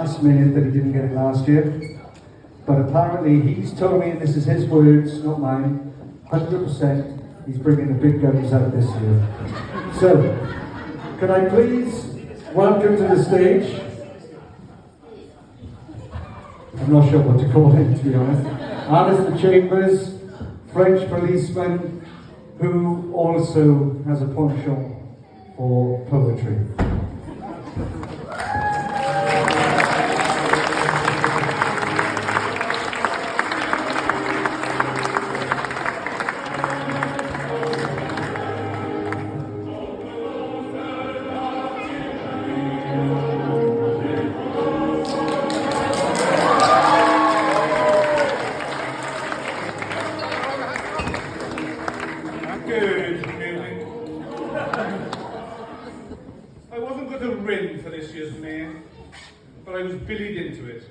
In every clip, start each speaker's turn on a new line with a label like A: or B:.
A: last minute that he didn't get it last year. But apparently he's told me, and this is his words, not mine, 100% he's bringing the big guns out this year. So, can I please welcome to the stage, I'm not sure what to call him, to be honest, Alistair Chambers, French policeman, who also has a penchant for poetry.
B: I wasn't going to rin for this year's May, but I was billied into it.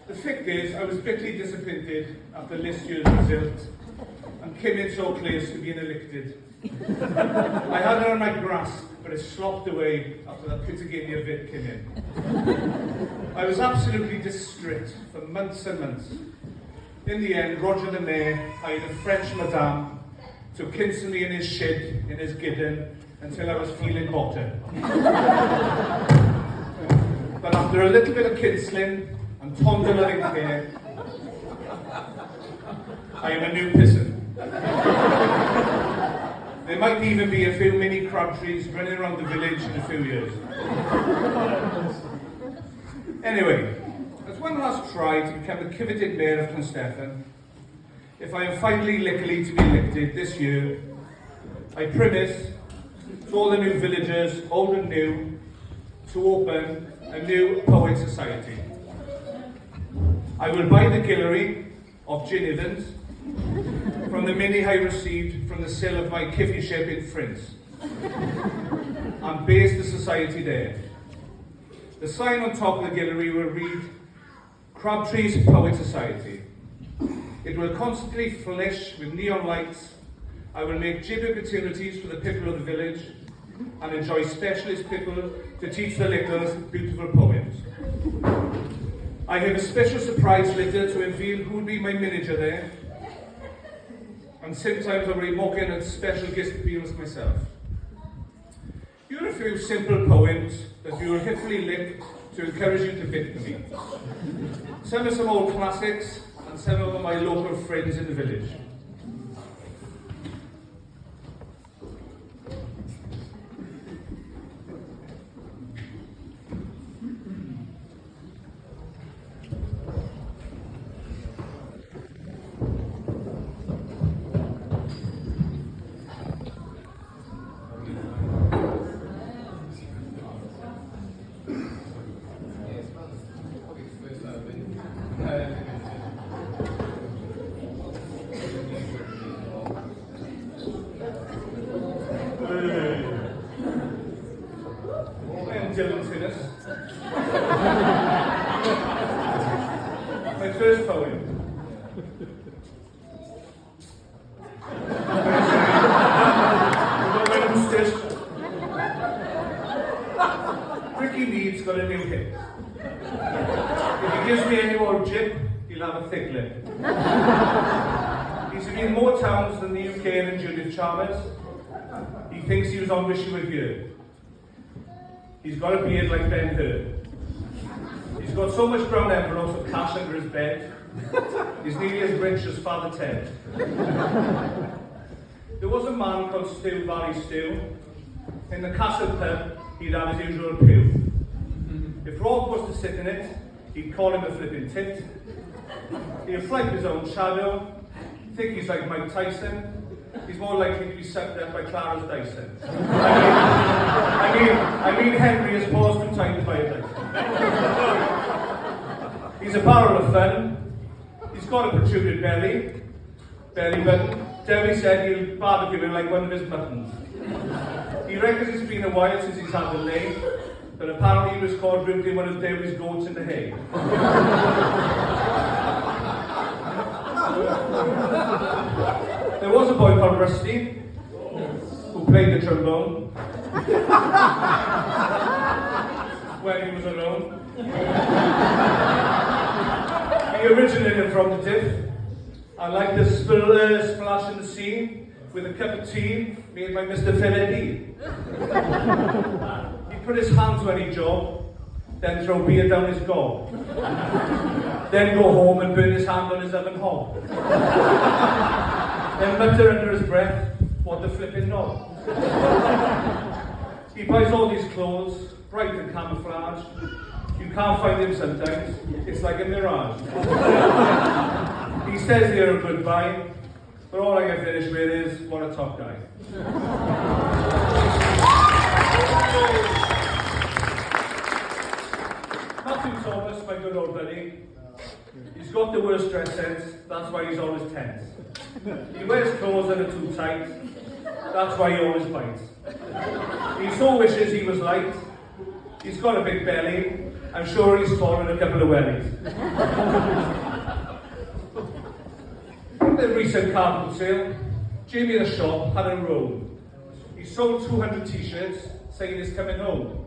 B: The fact is, I was bitterly disappointed after this year's result and came in so close to being elected. I had it on my grasp, but it slopped away after that Pitagania bit came in. I was absolutely distraught for months and months. In the end, Roger the Mayor hired a French madame to kinsel me in his shed, in his giddon, until I was feeling better. But after a little bit of kinseling and tondeling care, I am a new person. There might even be a few mini Crabtrees running around the village in a few years. Anyway, as one last try to become the coveted mayor of Llansteffan, if I am finally lucky to be elected this year, I promise to all the new villagers, old and new, to open a new poet society. I will buy the Guillory of Gin Evans from the money I received from the sale of my kiffy ship in France and base the society there. The sign on top of the Guillory will read, Crabtree's Poet Society. It will constantly flash with neon lights. I will make gym opportunities for the people of the village and enjoy specialist people to teach the littles beautiful poems. I have a special surprise letter to reveal who will be my manager there, and sometimes I'll be mocking at special guest appearance myself. Here are a few simple poems that you will hopefully link to encourage you to bid for me. Some are some old classics, and some of my local friends in the village. DylanThomas. My first poem. Ricky Mead's got a new hit. If he gives me any more jip, he'll have a thick lip. He's been in more towns than the UK and Judith Chalmers. He thinks he was on Wish You Were Here. He's got a beard like Ben Hur. He's got so much brown envelopes of cash under his bed, he's nearly as rich as Father Ted. There was a man called Stew Barry Stew. In the castle pub, he'd have his usual pew. If Rob was to sit in it, he'd call him a flipping tit. He'd flank his own shadow, think he's like Mike Tyson. He's more likely to be sucked up by Clara's Dyson. I mean Henry has paused from time to buy a Dyson. He's a barrel of fun. He's got a protruded belly button. Debbie said he'll barbecue him like one of his buttons. He reckons it's been a while since he's had a lay, but apparently he was caught drinking one of Debbie's goats in the hay. There was a boy called Rusty who played the trombone. when he was alone. He originated from the Diff. I like the splash in the sea with a cup of tea made by Mr. Fellini. He'd put his hand to any job, then throw beer down his gob. Then go home and burn his hand on his oven hob. Then mutter under his breath, what the flipping knob. He buys all these clothes, bright and camouflage. You can't find him sometimes, it's like a mirage. He says here a goodbye, but all I can finish with is, what a top guy. Thomas, my good old buddy, he's got the worst dress sense, that's why he's always tense. He wears clothes that are too tight, that's why he always bites. He so wishes he was light, he's got a big belly, I'm sure he's swallowed a couple of wellies. In the recent car boot sale, Jamie the shop had a row. He sold 200 t-shirts saying he's coming home.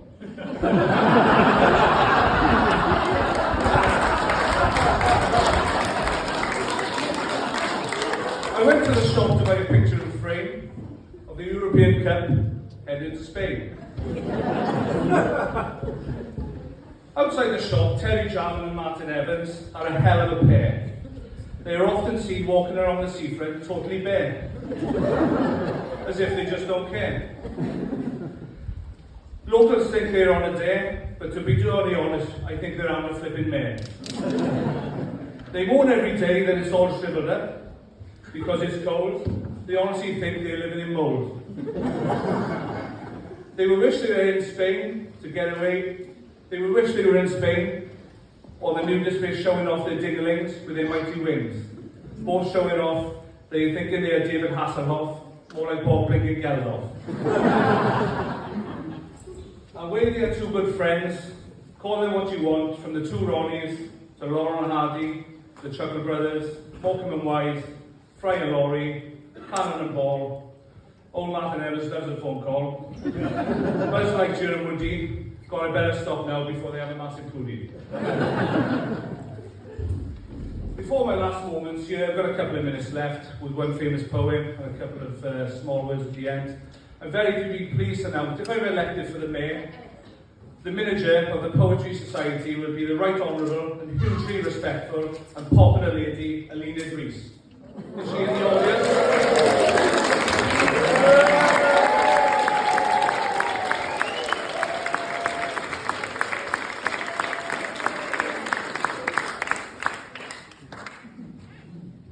B: I went to the shop to buy a picture and frame of the European Cup headed to Spain. Outside the shop, Terry Jammon and Martin Evans are a hell of a pair. They are often seen walking around the seafront totally bare, as if they just don't care. Locals think they're on a dare, but to be totally honest, I think they're on a flipping mare. They moan every day that it's all shriveled up, because it's cold. They honestly think they're living in mold. They will wish they were in Spain to get away. They will wish they were in Spain, or the nudist showing off their dinglings with their mighty wings. Both showing off, they're thinking they are David Hasselhoff, more like Bob Blink and Geldof. And where they are two good friends, call them what you want, from the two Ronnies to Laurel and Hardy, the Chuckle Brothers, Morecambe and Wise, Fry and Laurie, Cannon and Ball. Old Martin Evans loves a phone call. Buzz like Jerome Woody. God, I better stop now before they have a massive coolie. Before my last moments here, I've got a couple of minutes left with one famous poem and a couple of small words at the end. I'm very pleased to announce, if I'm elected for the mayor, the manager of the Poetry Society will be the Right Honourable and hugely respectful and popular lady, Alina Grease. Is she in the audience?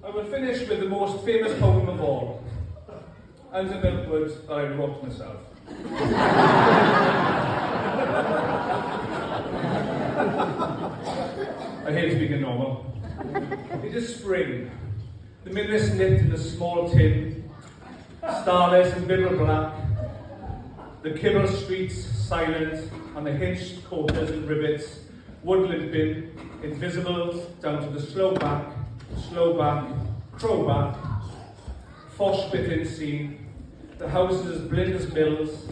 B: I will finish with the most famous poem of all, Under Milkwood, that I wrote myself. I hate speaking normal. It is spring. The millers knit in a small tin, starless and bitter black. The kibble streets silent, and the hinged quarters and rivets, woodland bin, invisible down to the slow back, crow back, fosh bitten sea. The houses as blind as mills,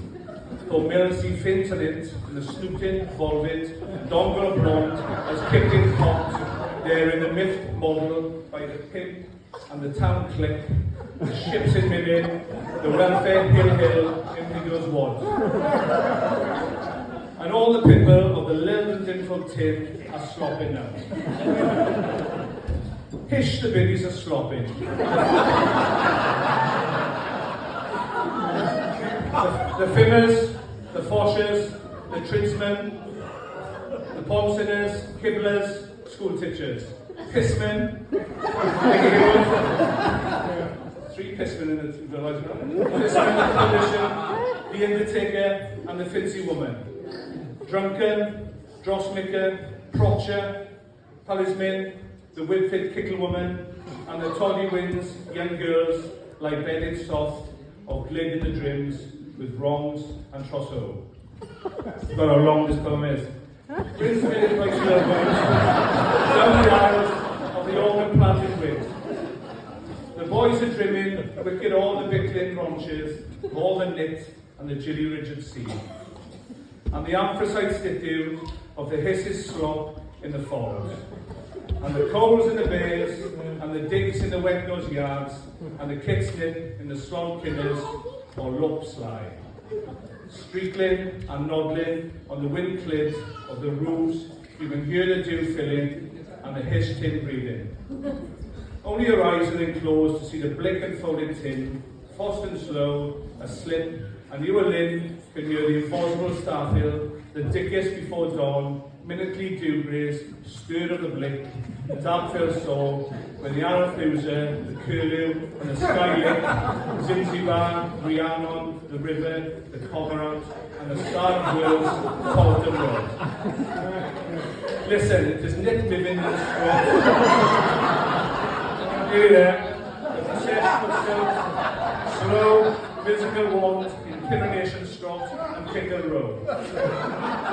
B: though mills see faint and it, and the snooting, volvid, dongle blonde, as kicked in pot, there in the myth model by the pimp and the town click, the ships in Minin, the welfare hill, Indigo's wad. And all the people of the little and dinful tin are slopping now. Hish, the biddies are slopping. The fimmers, the foshers, the tradesmen, the ponsoners, kibblers, school teachers, pissmen, three pissmen in the village, pissmen, the clinician, the undertaker, and the fancy woman. Drunken, drossmaker, protcher, palisman, the Wilfrid Kickle woman, and the toddy winds, young girls, lie bedded soft, or glid in the drims, with wrongs and trousseau. Got how long this poem is. Prince made by slow winds, down the aisles of the organ planted wind. The boys are trimming, wicked all the bickling branches, all the knit and the jilly rigid sea. and the anthracite statue of the hisses slop in the falls, and the coals in the bales, and the digs in the wet-nose yards, and the kitsnip in the slon kinners or lope sly, streakling and noddling on the wind clids of the roofs. You can hear the dew filling and the hiss tin breathing. Only your eyes are then closed to see the blick and folded tin, fast and slow, aslip, and you alone can hear the impossible starfill, the dickest before dawn, minutely dewbrace, stirred of the blick, the dark-filled soul, when the Arethusa, the Curlew, and the Skylick, Zanzibar, Rhiannon, the river, the Cormorant, and the starved worlds followed the road. Listen, it is Nick living in the straw. Here there, the processional silk, slow, physical want, in Pyrenation Strot and Kickle Road.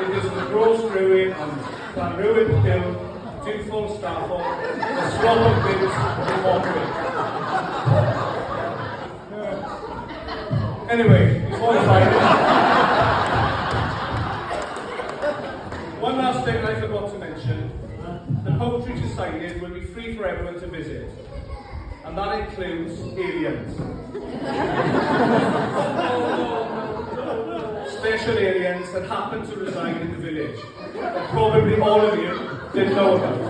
B: It is the gross ruin and Llanrwyd Hill, Dewful Stafford, the slop of bins in Montreal. Anyway, before I find it, one last thing I forgot to mention. The Poetry Society will be free for everyone to visit, and that includes aliens. Special aliens that happen to reside in the village, that probably all of you didn't know about.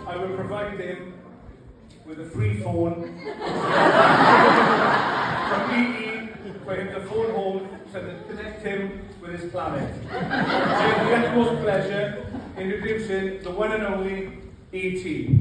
B: I will provide him with a free phone from EE for him to phone home so to connect him with his planet. I have the utmost pleasure introducing the one and only E.T.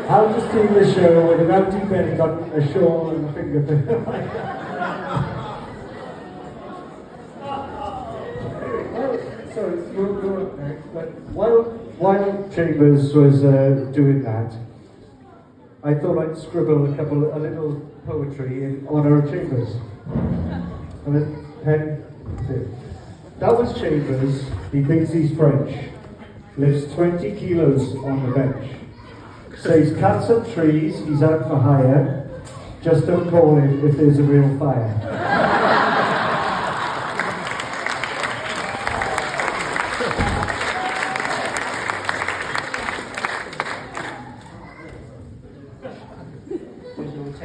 A: I'll just do the show with an empty belly button, a shawl and a finger pick. Sorry, you're up next. But while Chambers was doing that, I thought I'd scribble a little poetry in honour of Chambers. And then pen, that was Chambers. He thinks he's French. Lifts 20 kilos on the bench. Says cats up trees, he's out for hire. Just don't call him if there's a real fire.